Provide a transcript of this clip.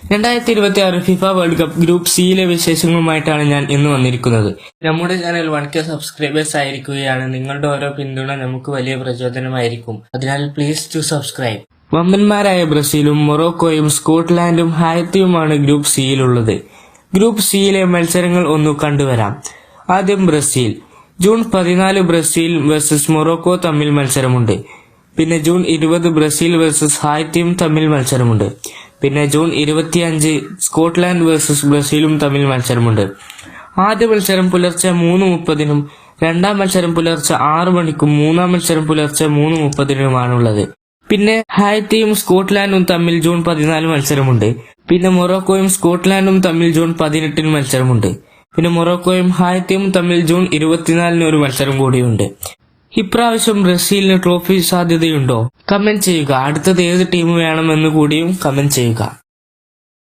2026 FIFA world cup group സിയിലെ വിശേഷങ്ങളുമായിട്ടാണ് ഞാൻ ഇന്ന് വന്നിരിക്കുന്നത്. നമ്മുടെ ചാനൽ 1K സബ്സ്ക്രൈബേഴ്സ് ആയിരിക്കുകയാണ്. നിങ്ങളുടെ ഓരോ പിന്തുണ നമുക്ക് വലിയ പ്രചോദനമായിരിക്കും. അതിനാൽ പ്ലീസ് ടു സബ്സ്ക്രൈബ്. വമ്പന്മാരായ ബ്രസീലും മൊറോക്കോയും സ്കോട്ട്ലാൻഡും ഹായ്ത്തിയുമാണ് ഗ്രൂപ്പ് സിയിലുള്ളത്. ഗ്രൂപ്പ് സിയിലെ മത്സരങ്ങൾ ഒന്ന് കണ്ടുവരാം. ആദ്യം Brazil. June 14 Brazil versus Morocco തമ്മിൽ മത്സരമുണ്ട്. പിന്നെ ജൂൺ 20 ബ്രസീൽ വേഴ്സസ് ഹായ്ത്തിയും തമ്മിൽ മത്സരമുണ്ട്. പിന്നെ ജൂൺ 25 സ്കോട്ട്ലാൻഡ് വേഴ്സസ് ബ്രസീലും തമ്മിൽ മത്സരമുണ്ട്. ആദ്യ മത്സരം പുലർച്ചെ 3:30-നും രണ്ടാം മത്സരം പുലർച്ചെ 6 മണിക്കും മൂന്നാം മത്സരം പുലർച്ചെ 3:30-നുമാണുള്ളത്. പിന്നെ ഹായ്ത്തിയും സ്കോട്ട്ലാൻഡും തമ്മിൽ ജൂൺ 14 മത്സരമുണ്ട്. പിന്നെ മൊറോക്കോയും സ്കോട്ട്ലാൻഡും തമ്മിൽ ജൂൺ 18-ന് മത്സരമുണ്ട്. പിന്നെ മൊറോക്കോയും ഹായ്ത്തിയും തമ്മിൽ ജൂൺ 24-ന് ഒരു മത്സരം കൂടിയുണ്ട്. ഇപ്രാവശ്യം ബ്രസീലിന് ട്രോഫി സാധ്യതയുണ്ടോ? കമന്റ് ചെയ്യുക. അടുത്തത് ഏത് ടീം വേണമെന്ന് കൂടിയും കമന്റ് ചെയ്യുക.